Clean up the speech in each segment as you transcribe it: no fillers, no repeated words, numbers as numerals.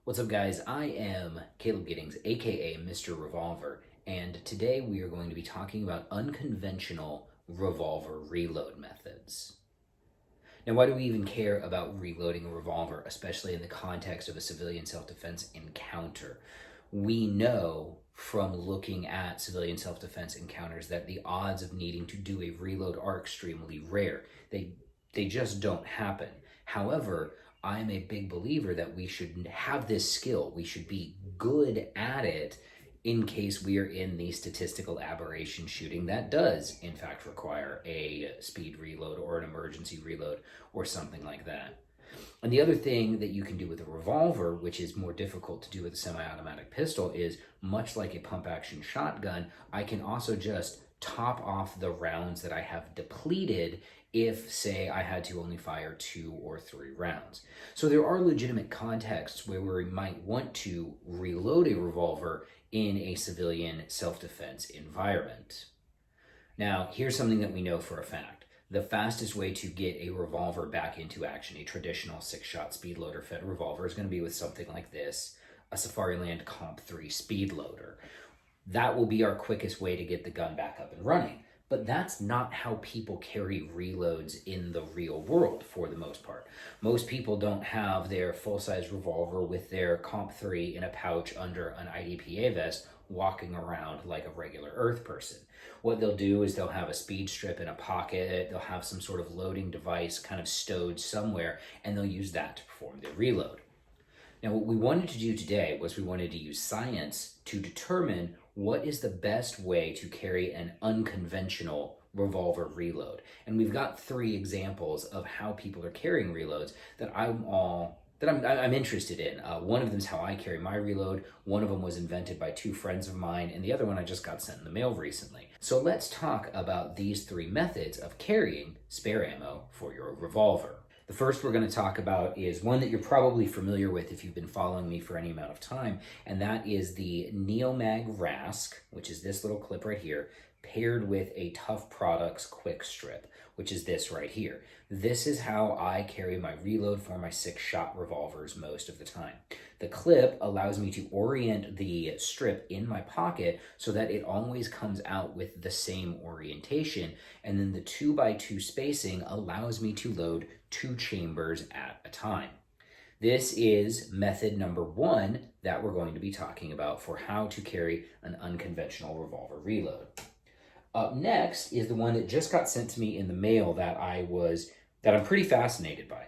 What's up, guys? I am Caleb Giddings, aka Mr. Revolver, and today we are going to be talking about unconventional revolver reload methods. Now, why do we even care about reloading a revolver, especially in the context of a civilian self-defense encounter? We know from looking at civilian self-defense encounters that the odds of needing to do a reload are extremely rare. They just don't happen. However, I'm a big believer that we should have this skill. We should be good at it in case we are in the statistical aberration shooting that does, in fact, require a speed reload or an emergency reload or something like that. And the other thing that you can do with a revolver, which is more difficult to do with a semi-automatic pistol, is much like a pump-action shotgun, I can also just top off the rounds that I have depleted if, say, I had to only fire 2 or 3 rounds. So there are legitimate contexts where we might want to reload a revolver in a civilian self-defense environment. Now, here's something that we know for a fact. The fastest way to get a revolver back into action, a traditional 6-shot speed loader fed revolver, is going to be with something like this, a Safariland Comp 3 speed loader. That will be our quickest way to get the gun back up and running. But that's not how people carry reloads in the real world for the most part. Most people don't have their full-size revolver with their Comp 3 in a pouch under an IDPA vest walking around like a regular Earth person. What they'll do is they'll have a speed strip in a pocket, they'll have some sort of loading device kind of stowed somewhere, and they'll use that to perform their reload. Now, what we wanted to do today was we wanted to use science to determine what is the best way to carry an unconventional revolver reload. And we've got 3 examples of how people are carrying reloads that I'm interested in. One of them is how I carry my reload. One of them was invented by 2 friends of mine, and the other one I just got sent in the mail recently. So let's talk about these 3 methods of carrying spare ammo for your revolver. The first we're going to talk about is one that you're probably familiar with if you've been following me for any amount of time, and that is the Neomag RASC, which is this little clip right here, paired with a Tuff Products Quick Strip, which is this right here. This is how I carry my reload for my 6-shot revolvers most of the time. The clip allows me to orient the strip in my pocket so that it always comes out with the same orientation, and then the 2x2 spacing allows me to load 2 chambers at a time. This is method number 1 that we're going to be talking about for how to carry an unconventional revolver reload. Up next is the one that just got sent to me in the mail that I'm pretty fascinated by.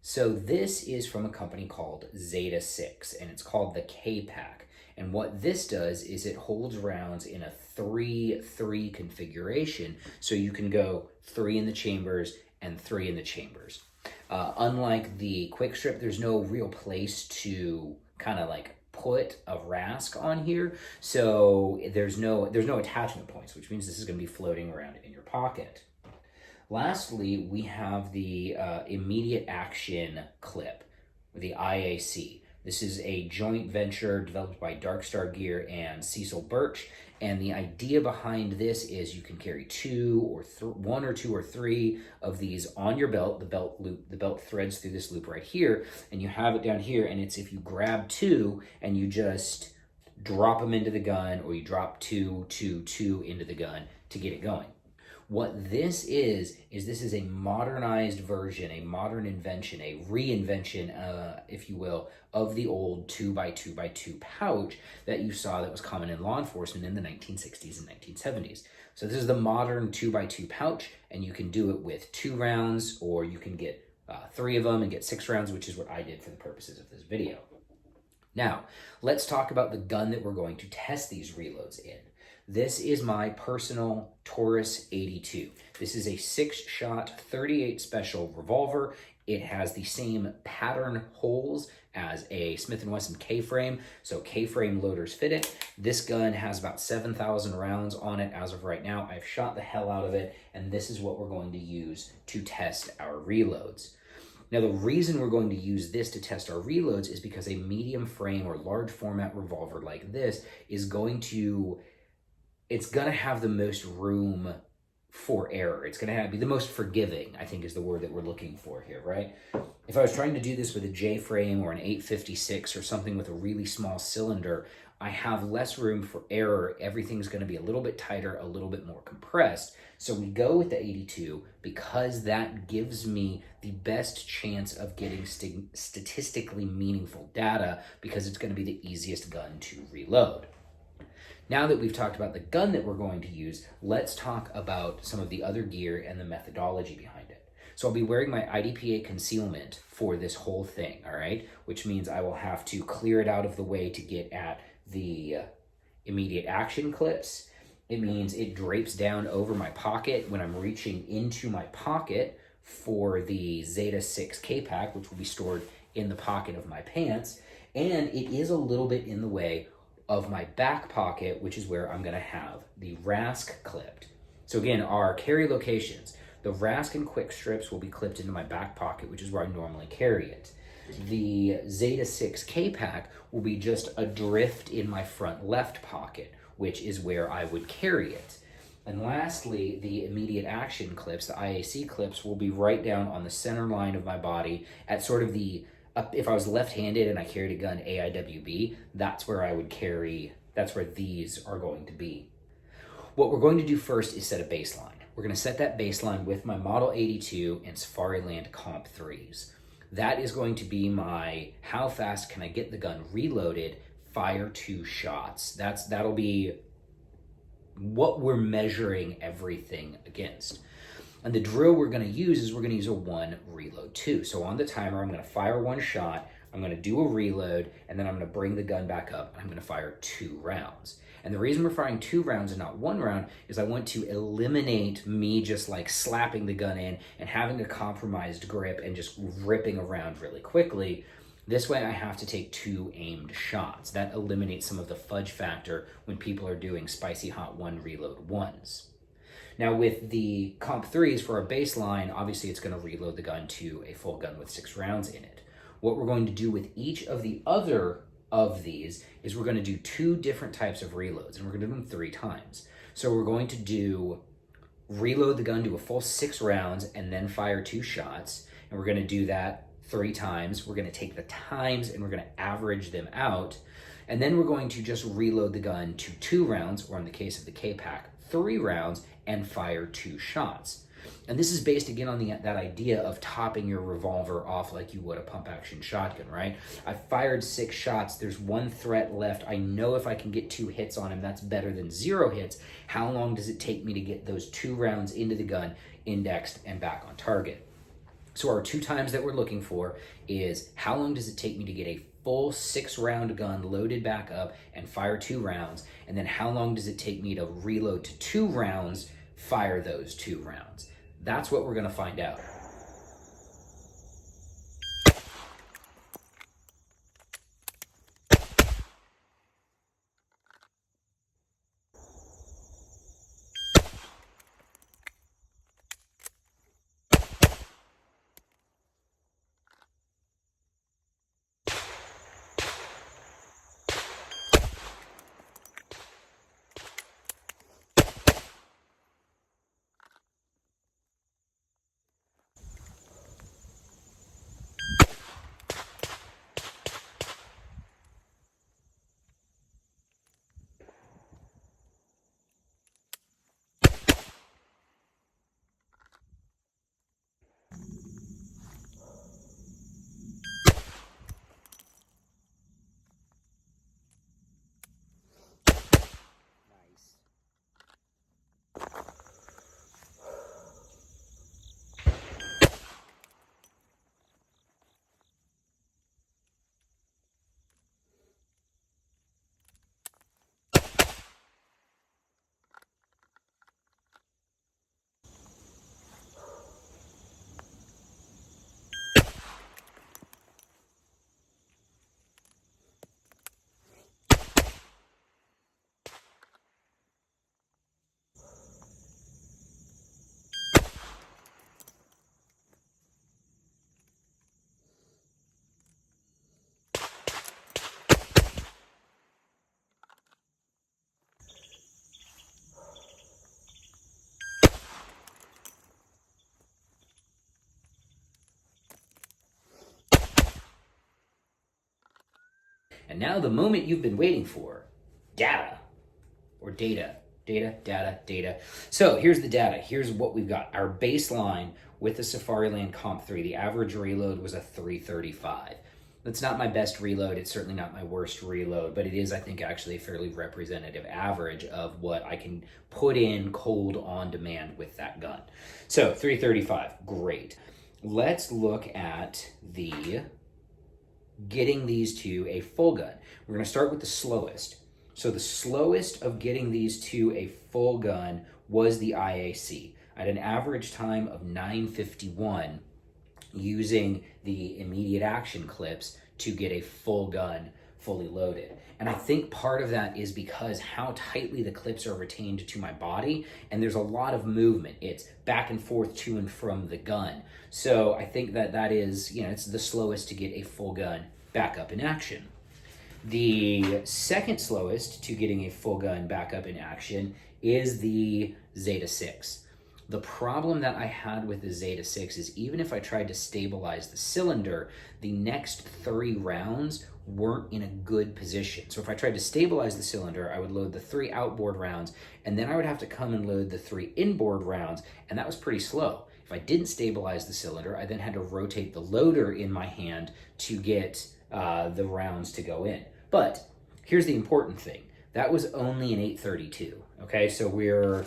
So this is from a company called Zeta-6, and it's called the K-Pack. And what this does is it holds rounds in a 3-3 configuration, so you can go 3 in the chambers and 3 in the chambers. Unlike the Quick Strip, there's no real place to kind of like put a RASC on here, so there's no attachment points, which means this is going to be floating around in your pocket. Lastly, we have the immediate action clip, the IAC. This is a joint venture developed by Darkstar Gear and Cecil Birch, and the idea behind this is you can carry 1 or 2 or 3 of these on your belt. The belt threads through this loop right here, and you have it down here, and it's if you grab 2 and you just drop them into the gun, or you drop 2 into the gun to get it going. What this is this is a modernized version, a modern invention, a reinvention, if you will, of the old 2x2x2 pouch that you saw that was common in law enforcement in the 1960s and 1970s. So this is the modern 2x2 pouch, and you can do it with 2 rounds, or you can get 3 of them and get 6 rounds, which is what I did for the purposes of this video. Now, let's talk about the gun that we're going to test these reloads in. This is my personal Taurus 82. This is a 6-shot 38 special revolver. It has the same pattern holes as a Smith & Wesson K-frame, so K-frame loaders fit it. This gun has about 7,000 rounds on it as of right now. I've shot the hell out of it, and this is what we're going to use to test our reloads. Now, the reason we're going to use this to test our reloads is because a medium frame or large format revolver like this is going to have the most room for error. It's going to be the most forgiving, I think is the word that we're looking for here, right? If I was trying to do this with a J-frame or an 856 or something with a really small cylinder, I have less room for error. Everything's going to be a little bit tighter, a little bit more compressed. So we go with the 82 because that gives me the best chance of getting statistically meaningful data, because it's going to be the easiest gun to reload. Now that we've talked about the gun that we're going to use, let's talk about some of the other gear and the methodology behind it. So I'll be wearing my IDPA concealment for this whole thing, all right? Which means I will have to clear it out of the way to get at the immediate action clips. It means it drapes down over my pocket when I'm reaching into my pocket for the Zeta-6 K-Pack, which will be stored in the pocket of my pants. And it is a little bit in the way of my back pocket, which is where I'm going to have the RASC clipped. So again, our carry locations, the RASC and quick strips will be clipped into my back pocket, which is where I normally carry it. The Zeta-6 K-Pack will be just adrift in my front left pocket, which is where I would carry it. And lastly, the immediate action clips, the IAC clips, will be right down on the center line of my body at sort of the, if I was left-handed and I carried a gun AIWB, that's where I would carry, that's where these are going to be. What we're going to do first is set a baseline. We're going to set that baseline with my Model 82 and Safariland Comp 3s. That is going to be my, how fast can I get the gun reloaded, fire 2 shots. That'll be what we're measuring everything against. And the drill we're going to use is we're going to use a 1 reload 2. So on the timer, I'm going to fire 1 shot, I'm going to do a reload, and then I'm going to bring the gun back up, and I'm going to fire 2 rounds. And the reason we're firing 2 rounds and not 1 round is I want to eliminate me just like slapping the gun in and having a compromised grip and just ripping around really quickly. This way I have to take 2 aimed shots. That eliminates some of the fudge factor when people are doing spicy hot 1 reload 1s. Now with the Comp 3s for our baseline, obviously it's going to reload the gun to a full gun with 6 rounds in it. What we're going to do with each of the other of these is we're going to do 2 different types of reloads, and we're going to do them 3 times. So we're going to do reload the gun to a full 6 rounds and then fire 2 shots, and we're going to do that 3 times. We're going to take the times and we're going to average them out, and then we're going to just reload the gun to 2 rounds, or in the case of the K-Pack, 3 rounds, and fire 2 shots. And this is based again on that idea of topping your revolver off like you would a pump action shotgun, right? I fired 6 shots, there's 1 threat left. I know if I can get 2 hits on him, that's better than 0 hits. How long does it take me to get those 2 rounds into the gun, indexed, and back on target? So our 2 times that we're looking for is how long does it take me to get a full 6-round gun loaded back up and fire 2 rounds, and then how long does it take me to reload to 2 rounds, fire those 2 rounds. That's what we're going to find out. And now the moment you've been waiting for, data, or data. Data. So here's the data. Here's what we've got. Our baseline with the Safariland Comp 3, the average reload was a 335. That's not my best reload. It's certainly not my worst reload, but it is, I think, actually a fairly representative average of what I can put in cold on demand with that gun. So 335, great. Let's look at the getting these to a full gun. We're going to start with the slowest. So the slowest of getting these to a full gun was the IAC. I had an average time of 9:51 using the immediate action clips to get a full gun fully loaded. And I think part of that is because how tightly the clips are retained to my body, and there's a lot of movement. It's back and forth to and from the gun. So I think that is, it's the slowest to get a full gun back up in action. The second slowest to getting a full gun back up in action is the Zeta-6. The problem that I had with the Zeta-6 is even if I tried to stabilize the cylinder, the next 3 rounds weren't in a good position. So if I tried to stabilize the cylinder, I would load the 3 outboard rounds, and then I would have to come and load the 3 inboard rounds, and that was pretty slow. If I didn't stabilize the cylinder, I then had to rotate the loader in my hand to get the rounds to go in. But here's the important thing. That was only an 832, okay? So we're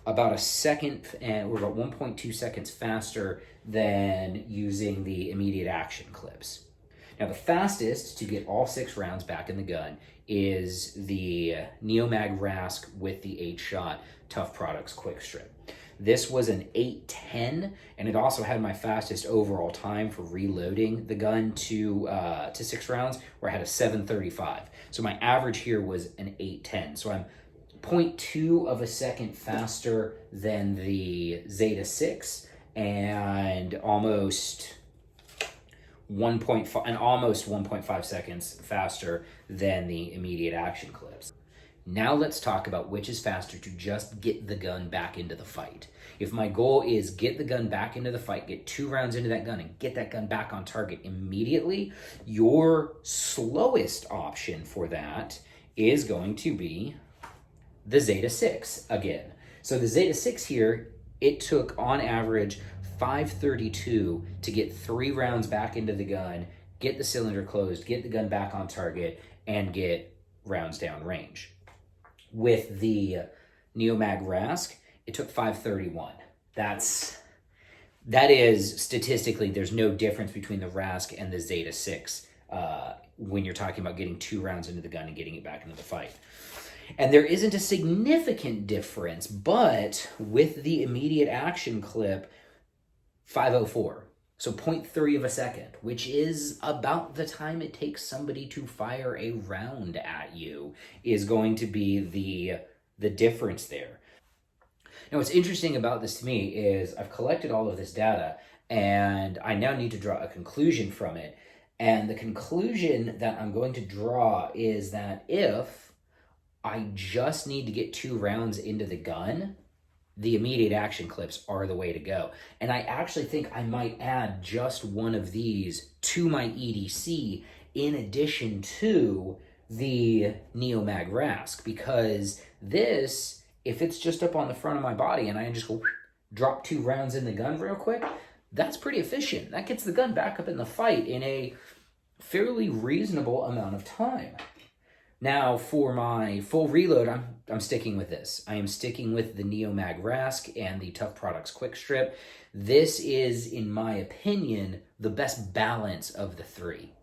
about a second, and we're about 1.2 seconds faster than using the immediate action clips. Now the fastest to get all 6 rounds back in the gun is the Neomag RASC with the 8-shot Tuff Products Quick Strip. This was an 8:10, and it also had my fastest overall time for reloading the gun to 6 rounds, where I had a 7:35. So my average here was an 8:10. So I'm 0.2 of a second faster than the Zeta-6, and almost 1.5 seconds faster than the immediate action clips. Now let's talk about which is faster to just get the gun back into the fight. If my goal is get the gun back into the fight, get 2 rounds into that gun, and get that gun back on target immediately, your slowest option for that is going to be the Zeta-6 again. So the Zeta-6 here, it took on average 5:32 to get 3 rounds back into the gun, get the cylinder closed, get the gun back on target, and get rounds down range. With the Neomag RASC, it took 5:31. That is statistically, there's no difference between the RASC and the Zeta-6 when you're talking about getting 2 rounds into the gun and getting it back into the fight. And there isn't a significant difference, but with the immediate action clip, 5:04. So 0.3 of a second, which is about the time it takes somebody to fire a round at you, is going to be the difference there. Now, what's interesting about this to me is I've collected all of this data, and I now need to draw a conclusion from it. And the conclusion that I'm going to draw is that if I just need to get 2 rounds into the gun, the immediate action clips are the way to go. And I actually think I might add just one of these to my EDC in addition to the Neomag RASC, because this, if it's just up on the front of my body and I just go drop 2 rounds in the gun real quick, that's pretty efficient. That gets the gun back up in the fight in a fairly reasonable amount of time. Now, for my full reload, I'm sticking with this. I am sticking with the Neomag RASC and the Tuff Products Quick Strip. This is, in my opinion, the best balance of the 3.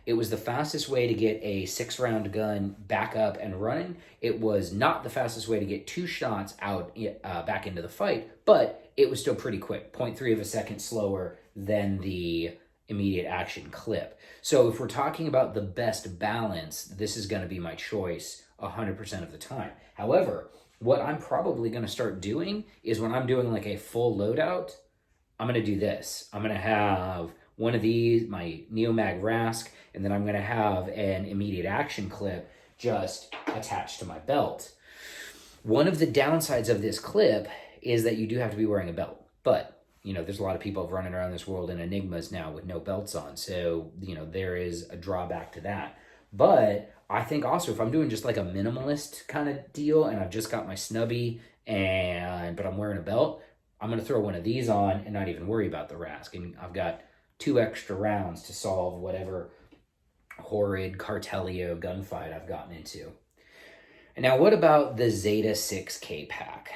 It was the fastest way to get a 6-round gun back up and running. It was not the fastest way to get 2 shots out back into the fight, but it was still pretty quick, 0.3 of a second slower than the immediate action clip. So if we're talking about the best balance, this is going to be my choice 100% of the time. However, what I'm probably going to start doing is when I'm doing like a full loadout, I'm going to do this. I'm going to have one of these, my Neomag RASC, and then I'm going to have an immediate action clip just attached to my belt. One of the downsides of this clip is that you do have to be wearing a belt, but there's a lot of people running around this world in Enigmas now with no belts on. So, there is a drawback to that. But I think also if I'm doing just like a minimalist kind of deal and I've just got my snubby but I'm wearing a belt, I'm going to throw one of these on and not even worry about the RASC. And I've got 2 extra rounds to solve whatever horrid Cartelio gunfight I've gotten into. And now what about the Zeta-6 K-Pack?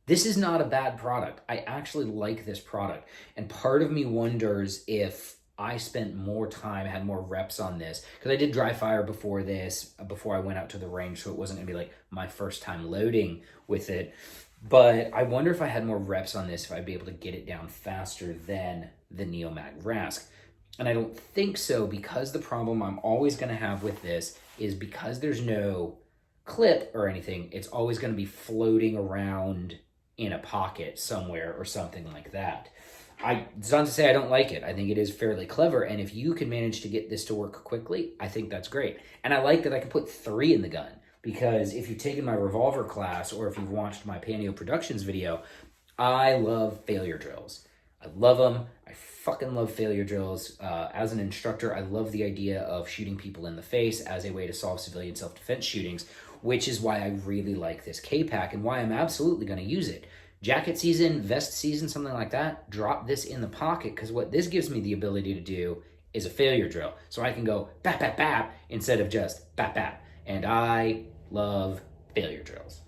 This is not a bad product. I actually like this product. And part of me wonders if I spent more time, had more reps on this, because I did dry fire before this, before I went out to the range, so it wasn't gonna be like my first time loading with it. But I wonder if I had more reps on this, if I'd be able to get it down faster than the Neomag RASC. And I don't think so, because the problem I'm always gonna have with this is because there's no clip or anything, it's always gonna be floating around in a pocket somewhere or something like that. It's not to say I don't like it. I think it is fairly clever, and if you can manage to get this to work quickly, I think that's great. And I like that I can put 3 in the gun, because if you've taken my Revolver class or if you've watched my Panio Productions video, I love failure drills. I love them. I fucking love failure drills. As an instructor, I love the idea of shooting people in the face as a way to solve civilian self-defense shootings, which is why I really like this K-Pack and why I'm absolutely going to use it. Jacket season, vest season, something like that, drop this in the pocket, because what this gives me the ability to do is a failure drill. So I can go bap, bap, bap, instead of just bap, bap. And I love failure drills.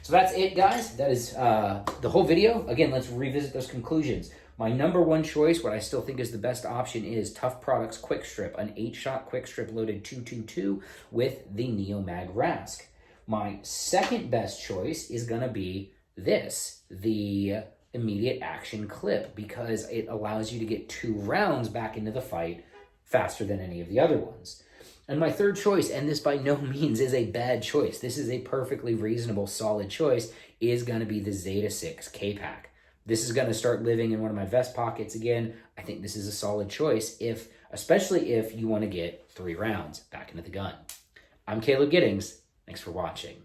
So that's it, guys. That is the whole video. Again, let's revisit those conclusions. My number 1 choice, what I still think is the best option, is Tuff Products Quick Strip, an 8-shot quick strip loaded 222 with the Neomag RASC. My second best choice is going to be this, the immediate action clip, because it allows you to get 2 rounds back into the fight faster than any of the other ones. And my third choice, and this by no means is a bad choice, this is a perfectly reasonable, solid choice, is going to be the Zeta-6 K-Pack. This is going to start living in one of my vest pockets again. I think this is a solid choice, especially if you want to get 3 rounds back into the gun. I'm Caleb Giddings. Thanks for watching.